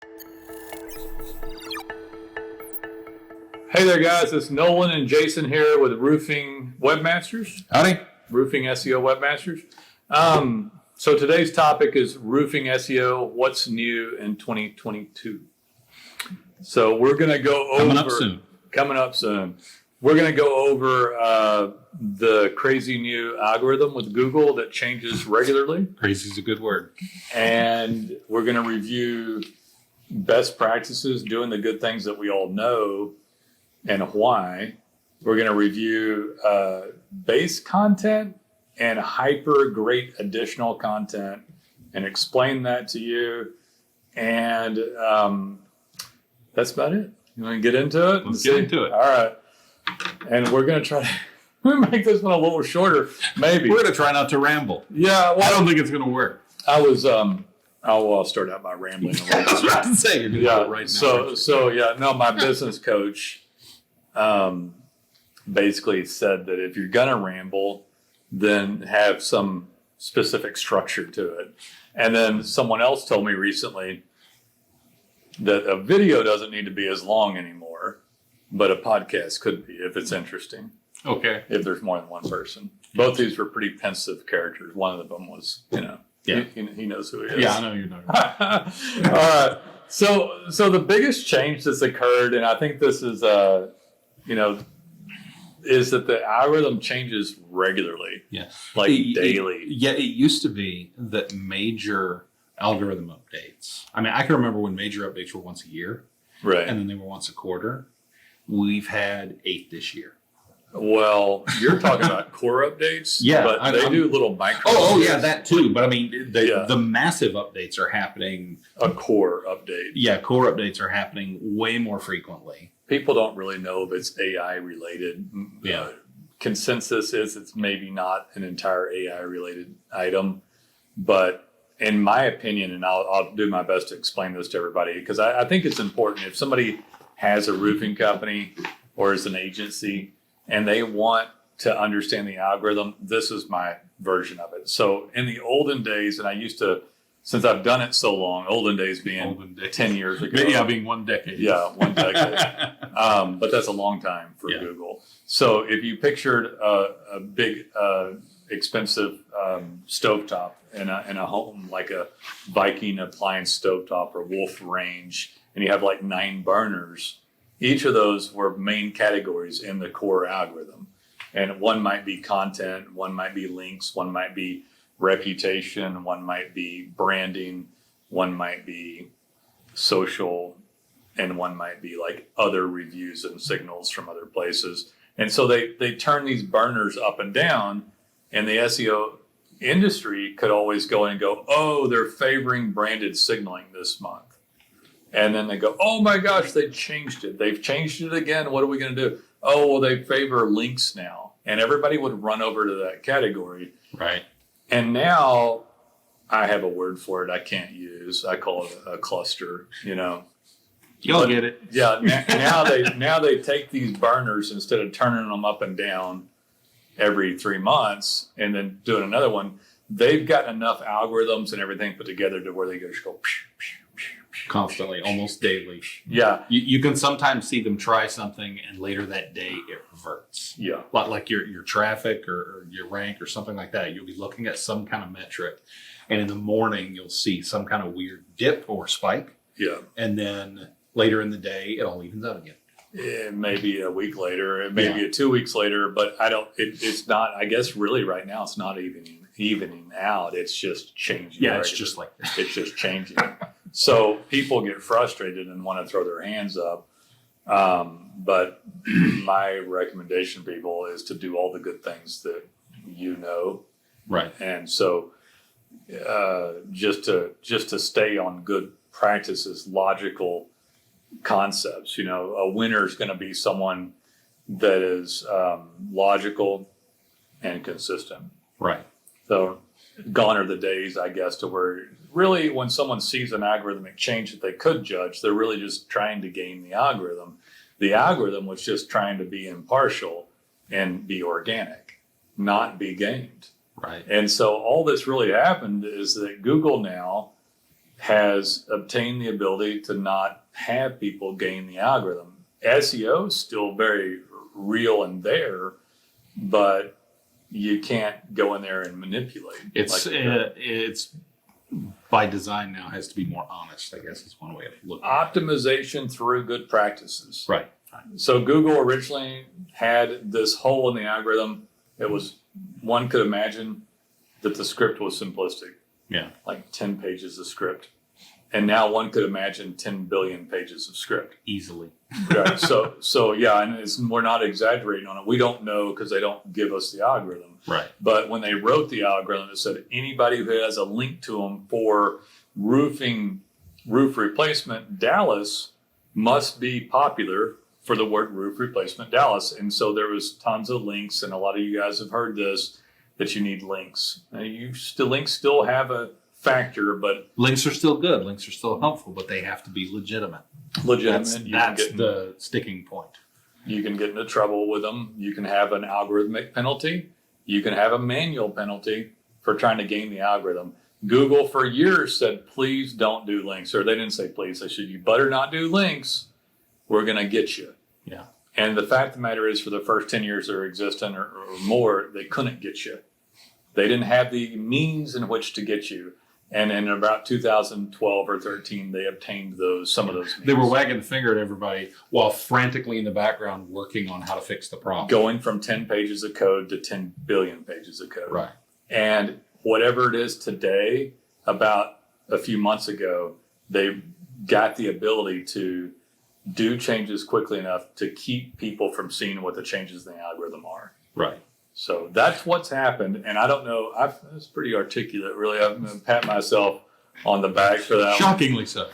Hey there, guys. It's Nolan and Jason here with Roofing Webmasters. Howdy. Roofing SEO Webmasters. So today's topic is roofing SEO. What's new in 2022? So we're going to go over coming up soon. We're going to go over the crazy new algorithm with Google that changes regularly. Crazy is a good word. And we're going to review best practices, doing the good things that we all know and why. We're going to review base content and hyper great additional content and explain that to you. And that's about it. You want to get into it? Let's get into it. All right. And we're going to try to make this one a little shorter, maybe. We're going to try not to ramble. Yeah. Well, I don't think it's going to work. I'll start out by rambling a little bit. I was about to say, you're doing it right now. My business coach basically said that if you're going to ramble, then have some specific structure to it. And then someone else told me recently that a video doesn't need to be as long anymore, but a podcast could be if it's interesting. Okay. If there's more than one person. Both these were pretty pensive characters. One of them was, he knows who he is. Yeah, I know you know. All right. So the biggest change that's occurred, and I think this is, is that the algorithm changes regularly. Yeah. Like daily. It used to be that major algorithm updates. I mean, I can remember when major updates were once a year. Right. And then they were once a quarter. We've had 8 this year. Well, you're talking about core updates. Yeah. But they do little micro. Oh, yeah, that too. But I mean, the massive updates are happening. A core update. Yeah, core updates are happening way more frequently. People don't really know if it's AI related. Yeah. Consensus is it's maybe not an entire AI related item, but in my opinion, and I'll do my best to explain this to everybody, because I think it's important. If somebody has a roofing company or is an agency and they want to understand the algorithm, this is my version of it. So in the olden days, and I used to, since I've done it so long, olden days being 10 years ago. Yeah, being 1 decade. Yeah, 1 decade. But that's a long time for Google. So if you pictured a big, expensive stovetop in a home, like a Viking appliance stovetop or Wolf Range, and you have like 9 burners, each of those were main categories in the core algorithm. And one might be content, one might be links, one might be reputation, one might be branding, one might be social, and one might be like other reviews and signals from other places. And so they turn these burners up and down, and the SEO industry could always go in and go, oh, they're favoring branded signaling this month. And then they go, oh my gosh, they changed it. They've changed it again. What are we going to do? Oh, well, they favor links now. And everybody would run over to that category. Right. And now I have a word for it I can't use. I call it a cluster, You'll get it. Yeah. Now they take these burners, instead of turning them up and down every 3 months and then doing another one, they've got enough algorithms and everything put together to where they just go Constantly, almost daily. Yeah. You can sometimes see them try something and later that day it reverts. Yeah. Like your traffic or your rank or something like that. You'll be looking at some kind of metric, and in the morning you'll see some kind of weird dip or spike. Yeah. And then later in the day it all evens out again. It may be a week later, it may be 2 weeks later, but it's not, I guess really right now it's not evening out. It's just changing. Yeah, it's just like that. It's just changing. So people get frustrated and want to throw their hands up. But my recommendation to people is to do all the good things that you know. Right. And so just to stay on good practices, logical concepts. A winner is going to be someone that is logical and consistent. Right. So gone are the days, I guess, to where really when someone sees an algorithmic change that they could judge, they're really just trying to game the algorithm. The algorithm was just trying to be impartial and be organic, not be gamed. Right. And so all that's really happened is that Google now has obtained the ability to not have people game the algorithm. SEO is still very real and there, but you can't go in there and manipulate. It's by design now has to be more honest, I guess is one way of looking at it. Optimization through good practices. Right. So Google originally had this hole in the algorithm. It was, one could imagine that the script was simplistic. Yeah. Like 10 pages of script. And now one could imagine 10 billion pages of script. Easily. Right. So yeah, and we're not exaggerating on it. We don't know because they don't give us the algorithm. Right. But when they wrote the algorithm, it said anybody who has a link to them for roof replacement Dallas must be popular for the word roof replacement Dallas. And so there was tons of links, and a lot of you guys have heard this, that you need links. Now, links still have a factor, but links are still good. Links are still helpful, but they have to be legitimate. That's the sticking point. You can get into trouble with them. You can have an algorithmic penalty. You can have a manual penalty for trying to game the algorithm. Google for years said, please don't do links. Or they didn't say please. They said, you better not do links. We're going to get you. Yeah. And the fact of the matter is, for the first 10 years they're existing or more, they couldn't get you. They didn't have the means in which to get you. And in about 2012 or 13, they obtained some of those means. They were wagging the finger at everybody while frantically in the background working on how to fix the problem. Going from 10 pages of code to 10 billion pages of code. Right. And whatever it is today, about a few months ago, they got the ability to do changes quickly enough to keep people from seeing what the changes in the algorithm are. Right. So that's what's happened. And I don't know, that's pretty articulate, really. I'm going to pat myself on the back for that. Shockingly so.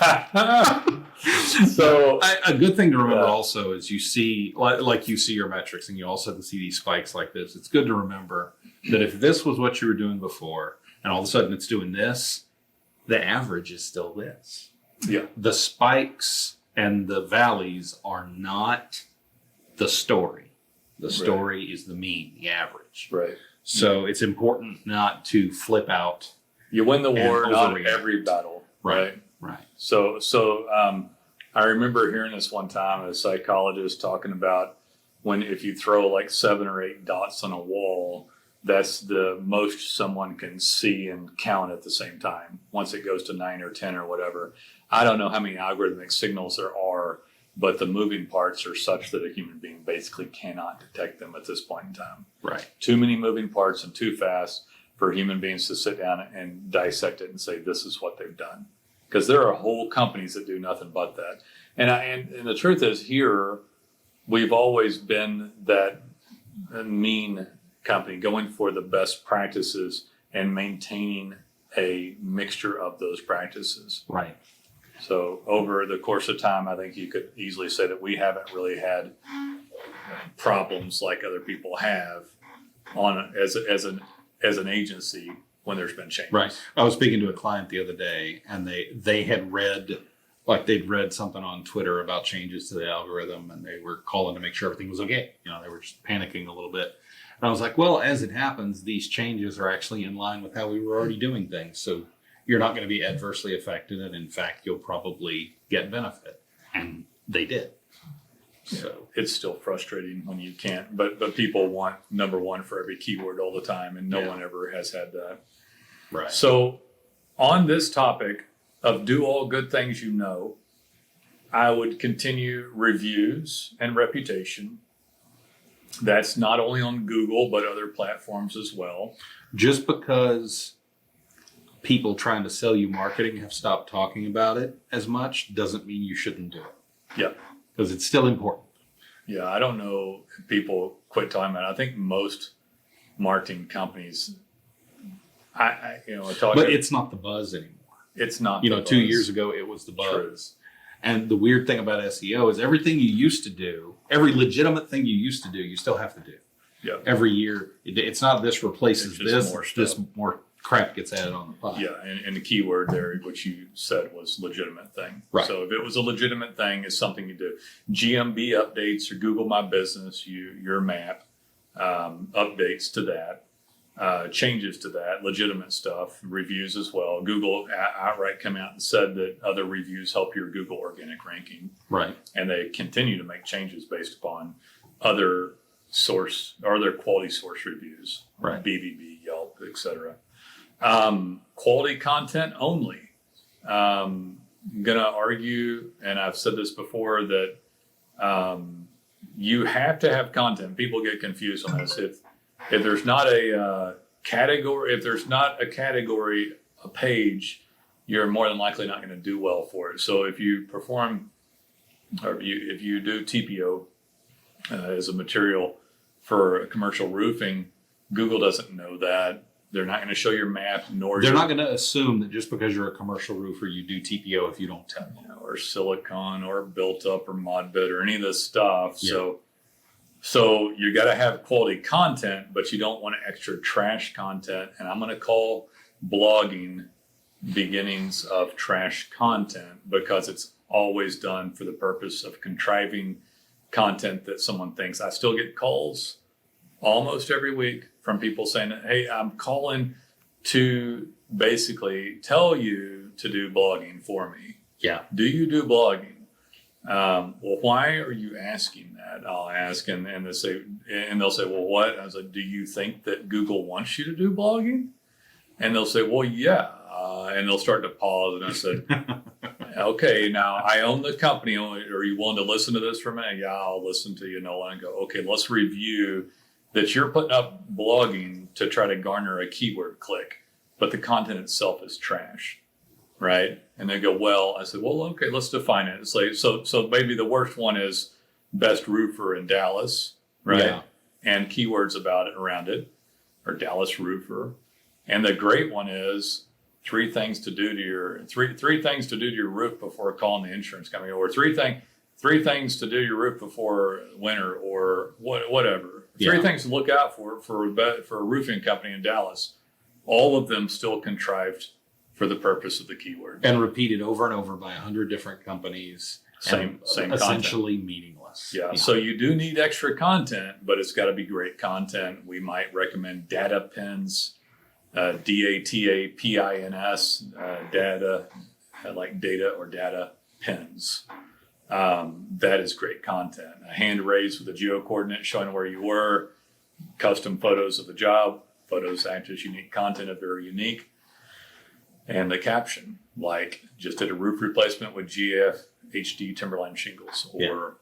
So a good thing to remember also is you see, like you see your metrics and you also see these spikes like this. It's good to remember that if this was what you were doing before and all of a sudden it's doing this, the average is still this. Yeah. The spikes and the valleys are not the story. The story is the mean, the average. Right. So it's important not to flip out. You win the war, not every battle. Right. Right. So I remember hearing this one time, a psychologist talking about if you throw like 7 or 8 dots on a wall, that's the most someone can see and count at the same time. Once it goes to 9 or 10 or whatever. I don't know how many algorithmic signals there are, but the moving parts are such that a human being basically cannot detect them at this point in time. Right. Too many moving parts and too fast for human beings to sit down and dissect it and say, this is what they've done. Because there are whole companies that do nothing but that. And the truth is, here, we've always been that mean company, going for the best practices and maintaining a mixture of those practices. Right. So over the course of time, I think you could easily say that we haven't really had problems like other people have as an agency when there's been changes. Right. I was speaking to a client the other day, and they had read, they'd read something on Twitter about changes to the algorithm, and they were calling to make sure everything was okay. They were just panicking a little bit. And I was like, well, as it happens, these changes are actually in line with how we were already doing things. So you're not going to be adversely affected, and in fact, you'll probably get benefit. And they did. So it's still frustrating when you can't, but people want number one for every keyword all the time, and no one ever has had that. Right. So on this topic of do all good things you know, I would continue reviews and reputation. That's not only on Google, but other platforms as well. Just because people trying to sell you marketing have stopped talking about it as much doesn't mean you shouldn't do it. Yeah. Because it's still important. Yeah, I don't know if people quit talking about it. I think most marketing companies, but it's not the buzz anymore. It's not. 2 years ago, it was the buzz. True. And the weird thing about SEO is everything you used to do, every legitimate thing you used to do, you still have to do. Yeah. Every year, it's not this replaces this. More just more crap gets added on the pile. Yeah, and the key word there, which you said, was legitimate thing. Right. So if it was a legitimate thing, it's something you do. GMB updates or Google My Business, your map, updates to that. changes to that, legitimate stuff, reviews as well. Google outright come out and said that other reviews help your Google organic ranking. Right. And they continue to make changes based upon other source or other quality source reviews, right? BBB, Yelp, etc. Quality content only. I'm gonna argue, and I've said this before, that you have to have content. People get confused on this. If there's not a category, a page, you're more than likely not going to do well for it. So if you perform, or if you do TPO as a material for commercial roofing, Google doesn't know that. They're not going to show your map, nor they're not going to assume that just because you're a commercial roofer, you do TPO if you don't tell them. Or silicon, or built up, or mod bid, or any of this stuff. Yeah. So you got to have quality content, but you don't want extra trash content. And I'm going to call blogging beginnings of trash content, because it's always done for the purpose of contriving content that someone thinks. I still get calls almost every week from people saying, hey, I'm calling to basically tell you to do blogging for me. Yeah. Do you do blogging? Well, why are you asking that? I'll ask, and they'll say, well, what? I was like, do you think that Google wants you to do blogging? And they'll say, well, yeah. And they'll start to pause. And I said, okay, now I own the company. Are you willing to listen to this for a minute? Yeah, I'll listen to you, Nolan. And go, okay, let's review that you're putting up blogging to try to garner a keyword click, but the content itself is trash. Right? And they go, well, I said, well, okay, let's define it. It's like, so maybe the worst one is best roofer in Dallas, right? Yeah. And keywords about it, around it, or Dallas roofer. And the great one is three things to do to your roof before calling the insurance company, or three things to do to your roof before winter, or whatever. Yeah. Three things to look out for a roofing company in Dallas. All of them still contrived for the purpose of the keyword, and repeated over and over by 100 different companies. Same essentially content. meaningless. Yeah. So you do need extra content, but it's got to be great content. We might recommend data pins, DATAPINS, data, like data or data pins. That is great content. A hand raised with a geo coordinate showing where you were, custom photos of the job. Photos act as unique content if they're unique. And the caption, like, just did a roof replacement with GF HD Timberline shingles, or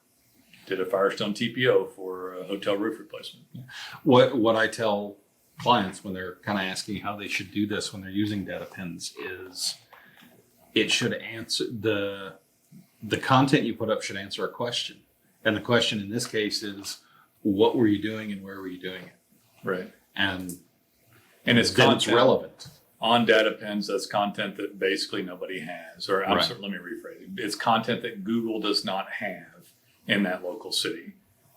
did a Firestone TPO for a hotel roof replacement. What I tell clients when they're kind of asking how they should do this when they're using data pins is it should answer the content you put up should answer a question. And the question in this case is, what were you doing and where were you doing it? Right. And it's content relevant. On data pins, that's content that basically nobody has. Or Right. let me rephrase it. It's content that Google does not have in that local city.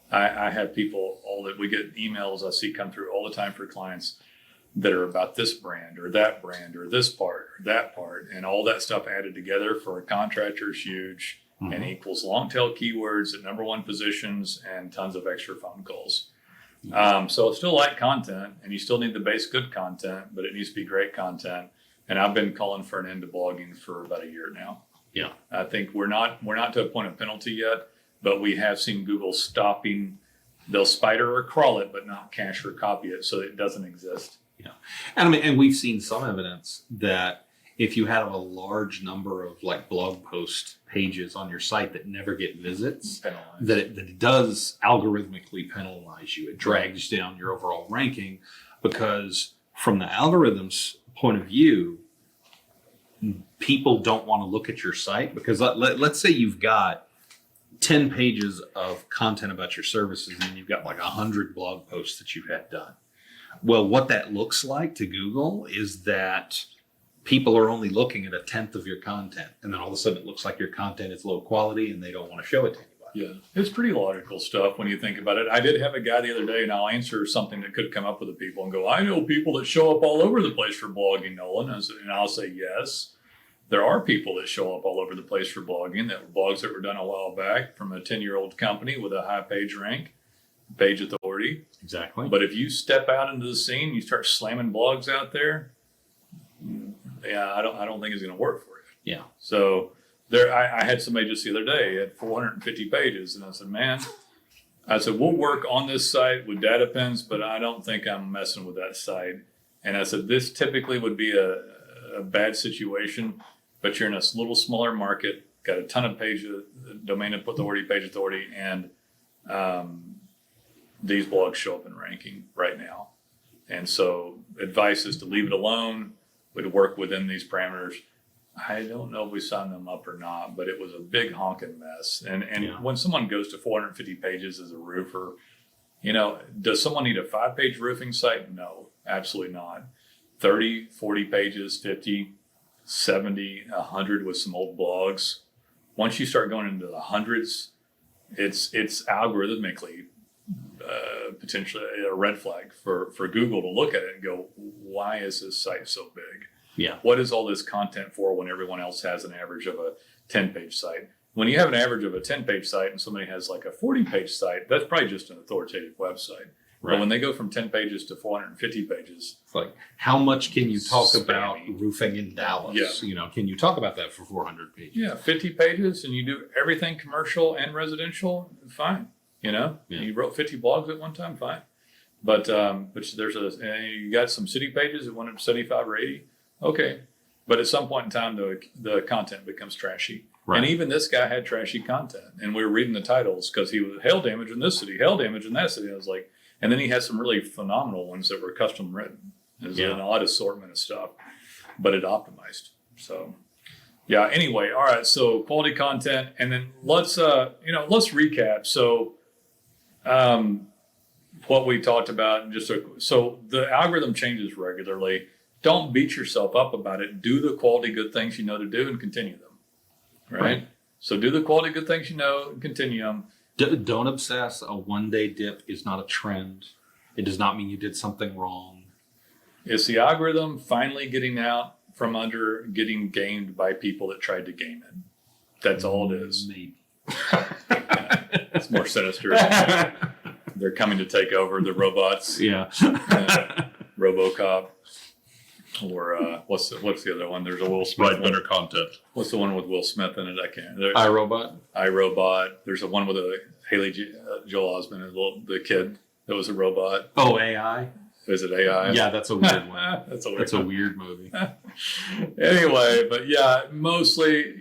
I have people, we get emails I see come through all the time for clients that are about this brand or that brand or this part or that part, and all that stuff added together for a contractor is huge and equals long tail keywords at number one positions and tons of extra phone calls. So it's still like content, and you still need the base good content, but it needs to be great content. And I've been calling for an end to blogging for about a year now. Yeah. I think we're not to a point of penalty yet, but we have seen Google stopping. They'll spider or crawl it, but not cache or copy it, so it doesn't exist. Yeah. And we've seen some evidence that if you have a large number of like blog post pages on your site that never get visits, that it does algorithmically penalize you. It drags down your overall ranking, because from the algorithm's point of view, people don't want to look at your site, because let's say you've got 10 pages of content about your services and you've got like 100 blog posts that you've had done. Well, what that looks like to Google is that people are only looking at a tenth of your content, and then all of a sudden it looks like your content is low quality and they don't want to show it to anybody. Yeah, it's pretty logical stuff when you think about it. I did have a guy the other day, and I'll answer something that could come up with the people and go, I know people that show up all over the place for blogging, Nolan. And I'll say, yes, there are people that show up all over the place for blogging. That were blogs that were done a while back from a 10-year-old company with a high page rank. page authority. Exactly. But if you step out into the scene, you start slamming blogs out there, yeah, I don't think it's going to work for you. Yeah. So I had somebody just the other day at 450 pages, and I said, man, we'll work on this site with data pins, but I don't think I'm messing with that site. And I said, this typically would be a bad situation, but you're in a little smaller market, got a ton of domain authority, page authority, and these blogs show up in ranking right now. And so advice is to leave it alone, would work within these parameters. I don't know if we signed them up or not, but it was a big honking mess. And when someone goes to 450 pages as a roofer, does someone need a 5-page roofing site? No, absolutely not. 30, 40 pages, 50, 70, 100 with some old blogs. Once you start going into the hundreds, it's algorithmically potentially a red flag for Google to look at it and go, why is this site so big? Yeah. What is all this content for when everyone else has an average of a 10-page site? When you have an average of a 10-page site and somebody has like a 40-page site, that's probably just an authoritative website. Right. But when they go from 10 pages to 450 pages, it's like, how much can you talk spammy. about roofing in Dallas? Yeah. Can you talk about that for 400 pages? Yeah, 50 pages and you do everything commercial and residential, fine. Yeah. You wrote 50 blogs at one time, fine. But you got some city pages that wanted 75 or 80. Okay. But at some point in time, the content becomes trashy. Right. And even this guy had trashy content. And we were reading the titles because he was hail damage in this city, hail damage in that city. I was like, and then he had some really phenomenal ones that were custom written. It was an odd assortment of stuff, but it optimized. So, yeah. Anyway, all right. So quality content, and then let's recap. So, what we talked about, so the algorithm changes regularly. Don't beat yourself up about it. Do the quality good things you know to do and continue them. Right? So do the quality good things you know and continue them. Don't obsess. A one-day dip is not a trend. It does not mean you did something wrong. Is the algorithm finally getting out from under getting gamed by people that tried to game it? That's all it is. Maybe. It's more sinister. They're coming to take over the robots. Yeah. RoboCop. Or what's the other one? There's a Will Smith. Right, better content. What's the one with Will Smith in it? I can't. iRobot. iRobot. There's a one with Joel Osment, the kid that was a robot. Oh, AI. Is it AI? Yeah, that's a weird one. That's a weird movie. Anyway, but yeah, mostly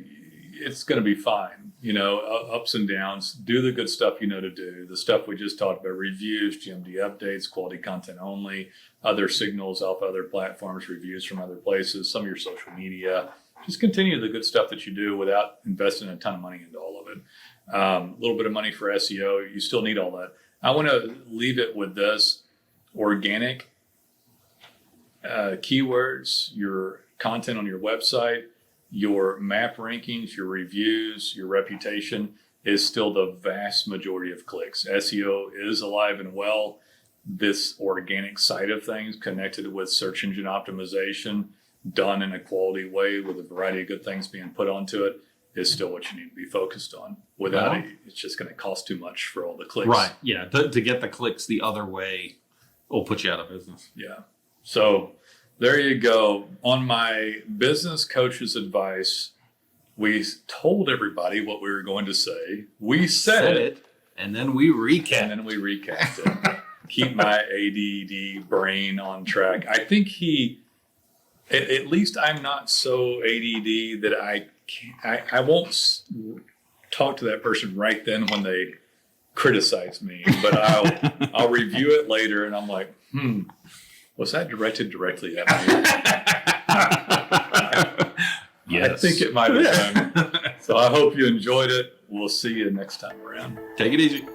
it's going to be fine. Ups and downs. Do the good stuff you know to do. The stuff we just talked about: reviews, GMD updates, quality content only, other signals off other platforms, reviews from other places, some of your social media. Just continue the good stuff that you do without investing a ton of money into all of it. A little bit of money for SEO. You still need all that. I want to leave it with this: organic keywords, your content on your website, your map rankings, your reviews, your reputation is still the vast majority of clicks. SEO is alive and well. This organic side of things connected with search engine optimization, done in a quality way with a variety of good things being put onto it, is still what you need to be focused on. Without it, it's just going to cost too much for all the clicks. Right. Yeah. To get the clicks the other way will put you out of business. Yeah. So there you go. On my business coach's advice, we told everybody what we were going to say. We said it. And then we recapped. it. Keep my ADD brain on track. I think at least I'm not so ADD that I won't talk to that person right then when they criticize me, but I'll review it later and I'm like, was that directed directly at me? Yes. I think it might have been. So I hope you enjoyed it. We'll see you next time around. Take it easy.